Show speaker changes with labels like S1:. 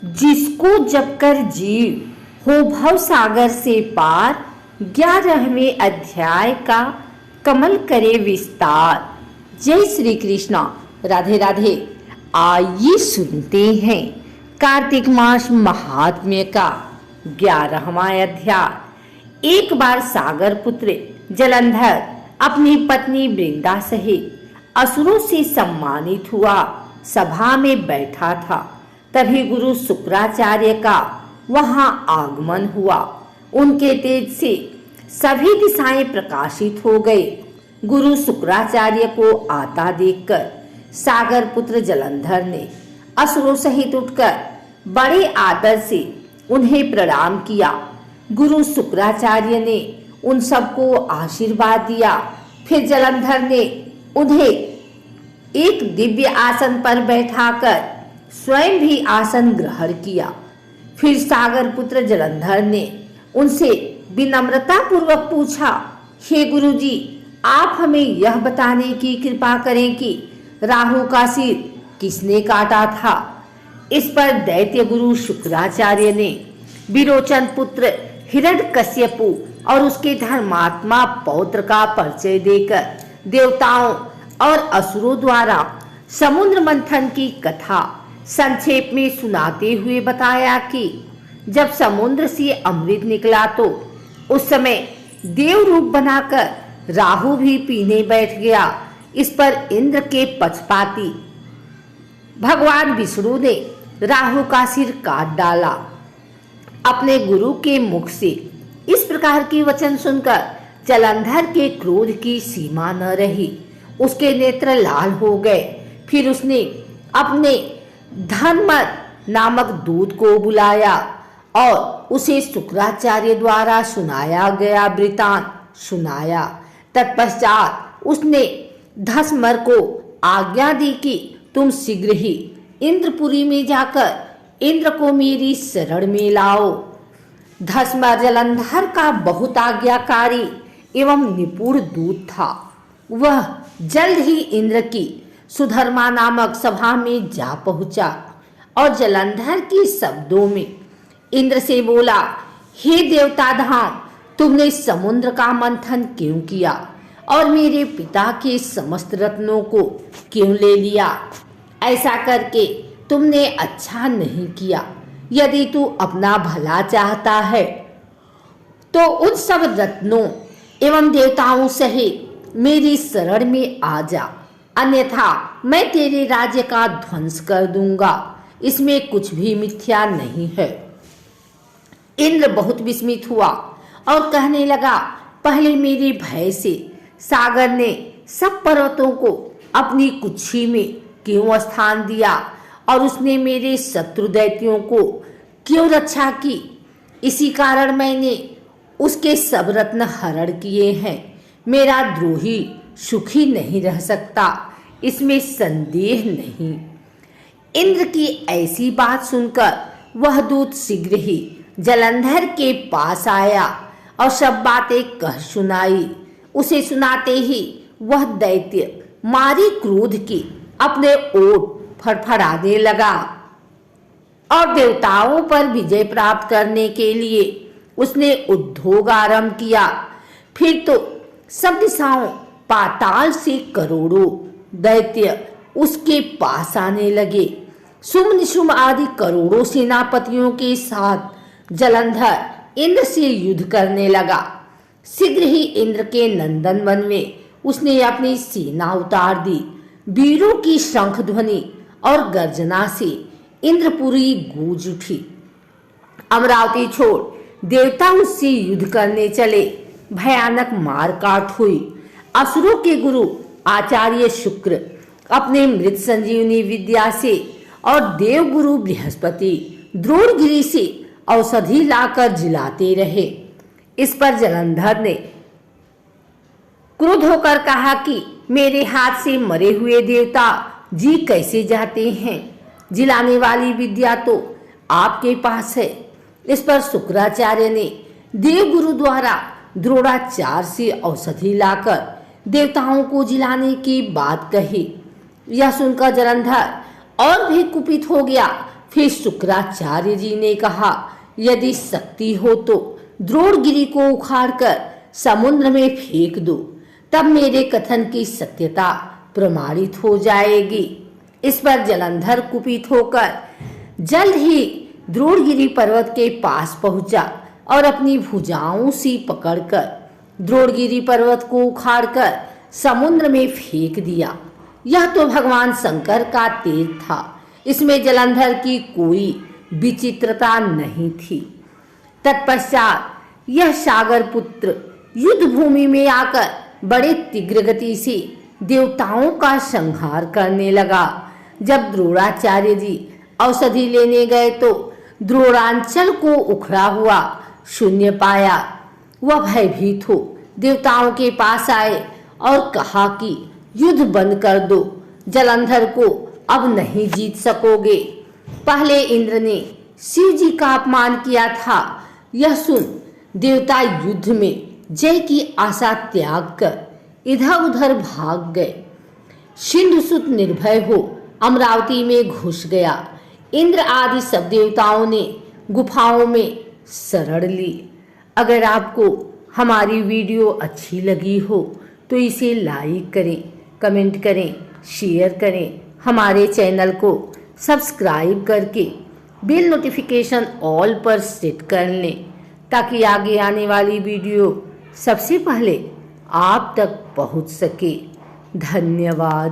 S1: जिसको जब कर जीव हो भव सागर से पार। 11वें अध्याय का कमल करे विस्तार। जय श्री कृष्णा, राधे राधे। आइए सुनते हैं कार्तिक मास महात्म्य का 11वां अध्याय। एक बार सागर पुत्र जलंधर अपनी पत्नी वृंदा सहित असुरों से सम्मानित हुआ सभा में बैठा था। तभी गुरु शुक्राचार्य का वहां आगमन हुआ। उनके तेज से सभी दिशाएं प्रकाशित हो गई। गुरु शुक्राचार्य को आता देखकर सागर पुत्र जलंधर ने असुरों सहित उठकर बड़े आदर से उन्हें प्रणाम किया। गुरु शुक्राचार्य ने उन सबको आशीर्वाद दिया। फिर जलंधर ने उन्हें एक दिव्य आसन पर बैठाकर स्वयं भी आसन ग्रहण किया। फिर सागर पुत्र जलंधर ने उनसे विनम्रता पूर्वक पूछा, हे गुरुजी, आप हमें यह बताने की कृपा करें कि राहु का सिर किसने काटा था। इस पर दैत्य गुरु शुक्राचार्य ने विरोचन पुत्र हिरण्यकश्यपु और उसके धर्मात्मा पौत्र का परिचय देकर देवताओं और असुरों द्वारा समुद्र मंथन की कथा संक्षेप में सुनाते हुए बताया कि जब समुद्र से अमृत निकला तो उस समय देव रूप बनाकर राहु भी पीने बैठ गया। इस पर इंद्र के पक्षपाती भगवान विष्णु ने राहु का सिर काट डाला। अपने गुरु के मुख से इस प्रकार की वचन सुनकर जलंधर के क्रोध की सीमा न रही। उसके नेत्र लाल हो गए। फिर उसने अपने धनमर नामक दूत को बुलाया और उसे शुक्राचार्य द्वारा सुनाया गया वृतांत सुनाया। तत्पश्चात उसने धसमर को आज्ञा दी कि तुम शीघ्र ही इंद्रपुरी में जाकर इंद्र को मेरी शरण में लाओ। धसमर जलंधर का बहुत आज्ञाकारी एवं निपुण दूत था। वह जल्द ही इंद्र की सुधर्मा नामक सभा में जा पहुंचा और जलंधर के शब्दों में इंद्र से बोला, हे देवता धाम, तुमने समुद्र का मंथन क्यों किया और मेरे पिता के समस्त रत्नों को क्यों ले लिया। ऐसा करके तुमने अच्छा नहीं किया। यदि तू अपना भला चाहता है तो उन सब रत्नों एवं देवताओं सहित मेरी शरण में आ जा, अन्यथा मैं तेरे राज्य का ध्वंस कर दूंगा। इसमें कुछ भी मिथ्या नहीं है। इंद्र बहुत विस्मित हुआ और कहने लगा, पहले मेरे भय से सागर ने सब पर्वतों को अपनी कुक्षी में क्यों स्थान दिया और उसने मेरे शत्रु दैत्यों को क्यों रक्षा की। इसी कारण मैंने उसके सब रत्न हरण किए हैं। मेरा द्रोही सुखी नहीं रह सकता, इसमें संदेह नहीं। इंद्र की ऐसी बात सुनकर वह दूत शीघ्र ही जलंधर के पास आया और सब बातें कह सुनाई। उसे सुनाते ही वह दैत्य मारी क्रोध की अपने ओठ फड़फड़ाने लगा और देवताओं पर विजय प्राप्त करने के लिए उसने उद्योग आरंभ किया। फिर तो सब दिशाओं पाताल से करोड़ों दैत्य उसके पास आने लगे। शुंभ निशुंभ आदि करोड़ों सेनापतियों के साथ जलंधर इंद्र से युद्ध करने लगा। शीघ्र ही इंद्र के नंदन वन में उसने अपनी सेना उतार दी। वीरों की शंख ध्वनि और गर्जना से इंद्रपुरी गूंज उठी। अमरावती छोड़ देवता उससे युद्ध करने चले। भयानक मार काट हुई। असुरों के गुरु आचार्य शुक्र अपने मृत संजीवनी विद्या से और देव गुरु बृहस्पति द्रोणगिरी से औषधि लाकर जिलाते रहे। इस पर जलंधर ने क्रुद्ध होकर कहा कि मेरे हाथ से मरे हुए देवता जी कैसे जाते हैं। जिलाने वाली विद्या तो आपके पास है। इस पर शुक्राचार्य ने देव गुरु द्वारा द्रोणाचार्य से औषधि लाकर देवताओं को जिलाने की बात कही। यह सुनकर जलंधर और भी कुपित हो गया। फिर शुक्राचार्य जी ने कहा, यदि शक्ति हो तो द्रोणगिरी को उखाड़कर समुद्र में फेंक दो, तब मेरे कथन की सत्यता प्रमाणित हो जाएगी। इस पर जलंधर कुपित होकर जल्द ही द्रोणगिरी पर्वत के पास पहुंचा और अपनी भुजाओं से पकड़कर द्रोणगिरी पर्वत को उखाड़कर समुद्र में फेंक दिया। यह तो भगवान शंकर का तेज था, इसमें जलंधर की कोई विचित्रता नहीं थी। तत्पश्चात यह सागर पुत्र युद्ध भूमि में आकर बड़े तीव्र गति से देवताओं का संहार करने लगा। जब द्रोणाचार्य जी औषधि लेने गए तो द्रोणांचल को उखड़ा हुआ शून्य पाया। वह भयभीत हो देवताओं के पास आए और कहा कि युद्ध बंद कर दो, जलंधर को अब नहीं जीत सकोगे। पहले इंद्र ने शिव जी का अपमान किया था। यह सुन देवता युद्ध में जय की आशा त्याग कर इधर उधर भाग गए। सिंधुसुत निर्भय हो अमरावती में घुस गया। इंद्र आदि सब देवताओं ने गुफाओं में शरण ली। अगर आपको हमारी वीडियो अच्छी लगी हो तो इसे लाइक करें, कमेंट करें, शेयर करें। हमारे चैनल को सब्सक्राइब करके बेल नोटिफिकेशन ऑल पर सेट कर लें, ताकि आगे आने वाली वीडियो सबसे पहले आप तक पहुंच सके। धन्यवाद।